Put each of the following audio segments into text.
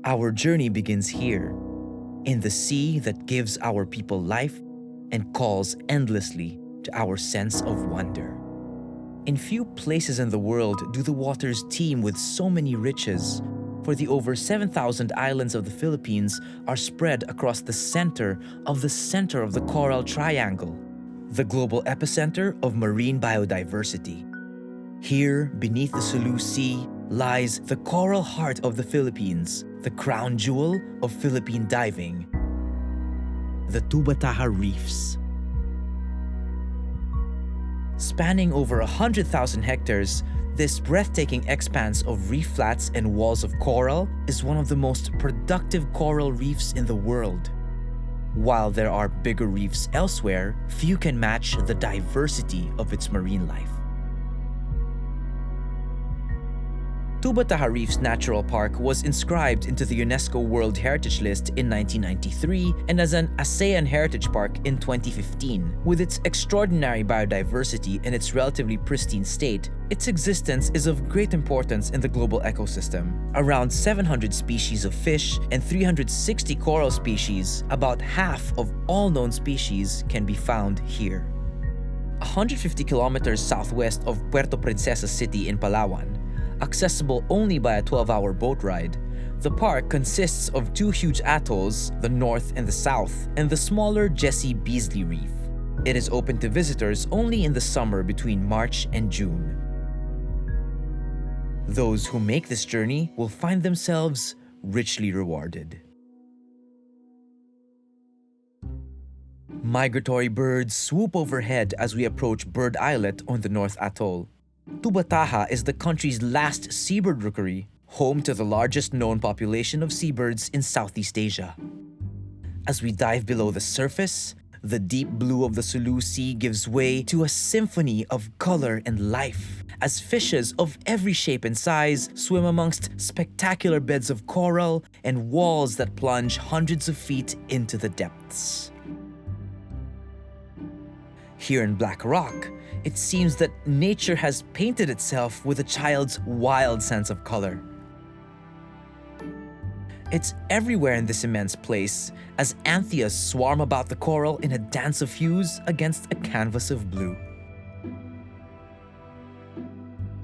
Our journey begins here, in the sea that gives our people life and calls endlessly to our sense of wonder. In few places in the world do the waters teem with so many riches, for the over 7,000 islands of the Philippines are spread across the center of the Coral Triangle, the global epicenter of marine biodiversity. Here, beneath the Sulu Sea, lies the coral heart of the Philippines, the crown jewel of Philippine diving, the Tubbataha Reefs. Spanning over 100,000 hectares, this breathtaking expanse of reef flats and walls of coral is one of the most productive coral reefs in the world. While there are bigger reefs elsewhere, few can match the diversity of its marine life. Tubbataha Reefs Natural Park was inscribed into the UNESCO World Heritage List in 1993 and as an ASEAN Heritage Park in 2015. With its extraordinary biodiversity and its relatively pristine state, its existence is of great importance in the global ecosystem. Around 700 species of fish and 360 coral species, about half of all known species, can be found here. 150 kilometers southwest of Puerto Princesa City in Palawan, accessible only by a 12-hour boat ride, the park consists of two huge atolls, the north and the south, and the smaller Jessie Beasley Reef. It is open to visitors only in the summer between March and June. Those who make this journey will find themselves richly rewarded. Migratory birds swoop overhead as we approach Bird Islet on the North Atoll. Tubbataha is the country's last seabird rookery, home to the largest known population of seabirds in Southeast Asia. As we dive below the surface, the deep blue of the Sulu Sea gives way to a symphony of color and life, as fishes of every shape and size swim amongst spectacular beds of coral and walls that plunge hundreds of feet into the depths. Here in Black Rock, it seems that nature has painted itself with a child's wild sense of color. It's everywhere in this immense place, as anthias swarm about the coral in a dance of hues against a canvas of blue.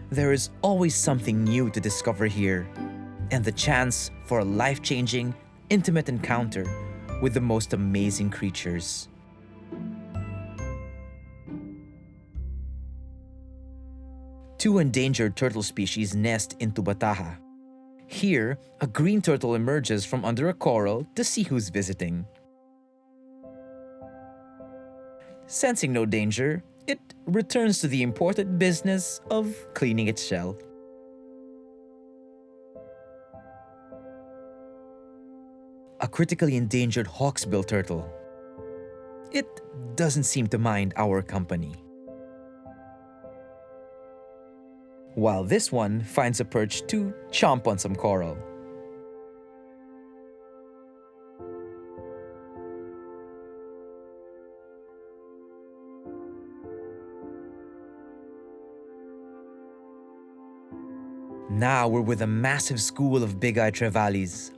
There is always something new to discover here, and the chance for a life-changing, intimate encounter with the most amazing creatures. Two endangered turtle species nest in Tubbataha. Here, a green turtle emerges from under a coral to see who's visiting. Sensing no danger, it returns to the important business of cleaning its shell. A critically endangered hawksbill turtle. It doesn't seem to mind our company. While this one finds a perch to chomp on some coral. Now we're with a massive school of big-eyed trevallies.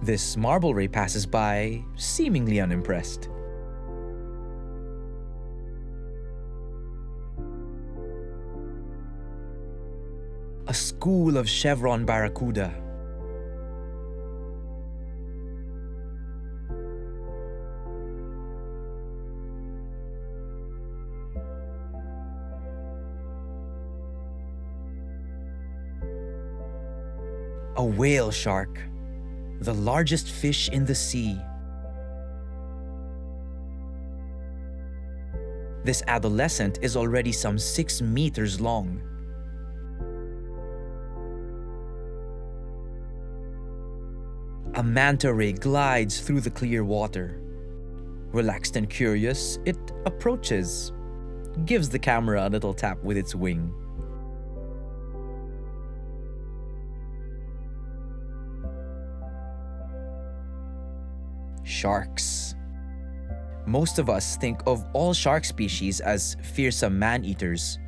This marble ray passes by, seemingly unimpressed. A school of chevron barracuda. A whale shark. The largest fish in the sea. This adolescent is already some 6 meters long. A manta ray glides through the clear water. Relaxed and curious, it approaches, gives the camera a little tap with its wing. Sharks. Most of us think of all shark species as fearsome man-eaters.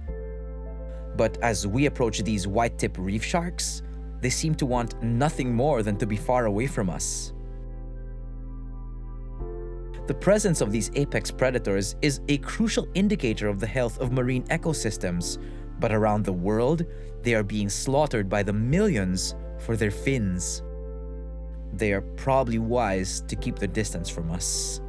But as we approach these white-tip reef sharks, they seem to want nothing more than to be far away from us. The presence of these apex predators is a crucial indicator of the health of marine ecosystems, but around the world, they are being slaughtered by the millions for their fins. They are probably wise to keep their distance from us.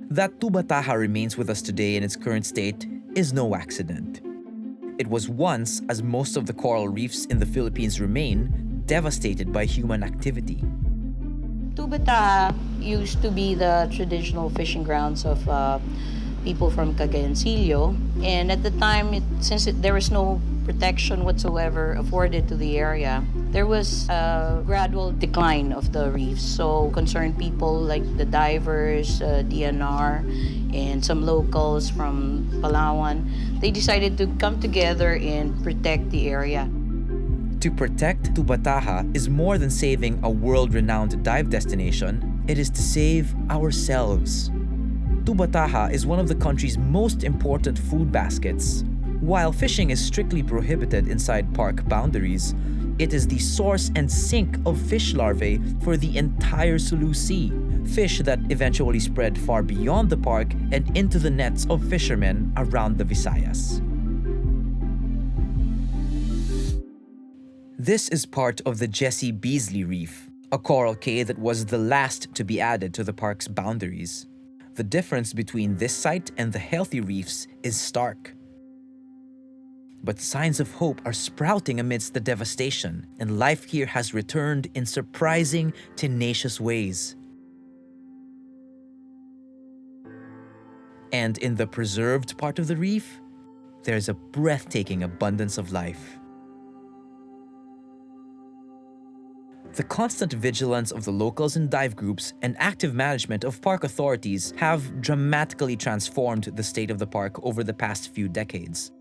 That Tubbataha remains with us today in its current state is no accident. It was once, as most of the coral reefs in the Philippines remain, devastated by human activity. Tubbataha used to be the traditional fishing grounds of people from Cagayancillo, and at the time, there was no protection whatsoever afforded to the area, there was a gradual decline of the reefs. So concerned people like the divers, DNR, and some locals from Palawan, they decided to come together and protect the area. To protect Tubbataha is more than saving a world-renowned dive destination. It is to save ourselves. Tubbataha is one of the country's most important food baskets. While fishing is strictly prohibited inside park boundaries, it is the source and sink of fish larvae for the entire Sulu Sea, fish that eventually spread far beyond the park and into the nets of fishermen around the Visayas. This is part of the Jesse Beasley Reef, a coral cay that was the last to be added to the park's boundaries. The difference between this site and the healthy reefs is stark. But signs of hope are sprouting amidst the devastation, and life here has returned in surprising, tenacious ways. And in the preserved part of the reef, there's a breathtaking abundance of life. The constant vigilance of the locals and dive groups and active management of park authorities have dramatically transformed the state of the park over the past few decades.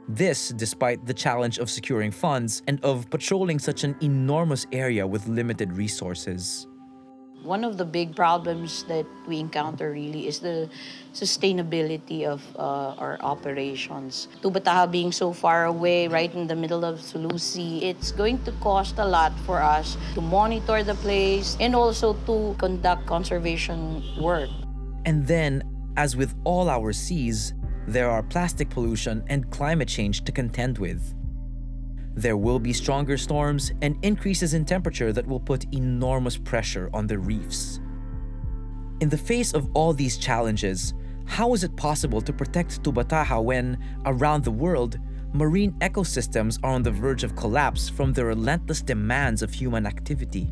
This despite the challenge of securing funds and of patrolling such an enormous area with limited resources. One of the big problems that we encounter really is the sustainability of our operations. Tubbataha being so far away, right in the middle of Sulu Sea, it's going to cost a lot for us to monitor the place and also to conduct conservation work. And then, as with all our seas, there are plastic pollution and climate change to contend with. There will be stronger storms and increases in temperature that will put enormous pressure on the reefs. In the face of all these challenges, how is it possible to protect Tubbataha when, around the world, marine ecosystems are on the verge of collapse from the relentless demands of human activity?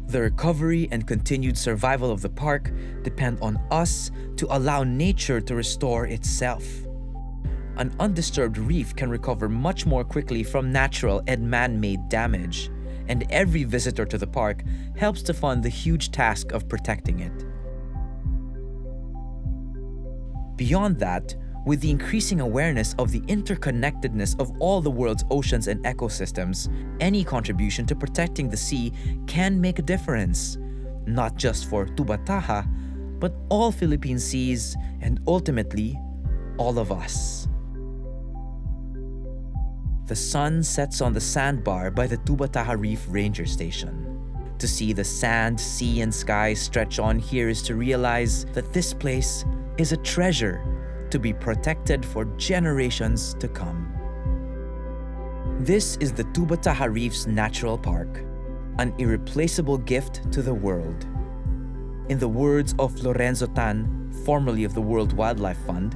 The recovery and continued survival of the park depend on us to allow nature to restore itself. An undisturbed reef can recover much more quickly from natural and man-made damage, and every visitor to the park helps to fund the huge task of protecting it. Beyond that, with the increasing awareness of the interconnectedness of all the world's oceans and ecosystems, any contribution to protecting the sea can make a difference, not just for Tubbataha, but all Philippine seas and ultimately, all of us. The sun sets on the sandbar by the Tubbataha Reef Ranger Station. To see the sand, sea, and sky stretch on here is to realize that this place is a treasure to be protected for generations to come. This is the Tubbataha Reefs Natural Park, an irreplaceable gift to the world. In the words of Lorenzo Tan, formerly of the World Wildlife Fund,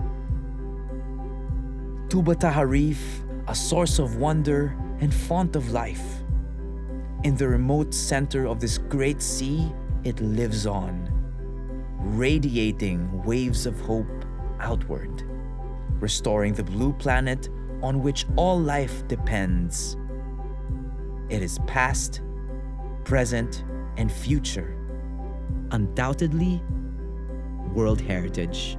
Tubbataha Reef, a source of wonder and font of life. In the remote center of this great sea, it lives on, radiating waves of hope outward, restoring the blue planet on which all life depends. It is past, present, and future. Undoubtedly, World Heritage.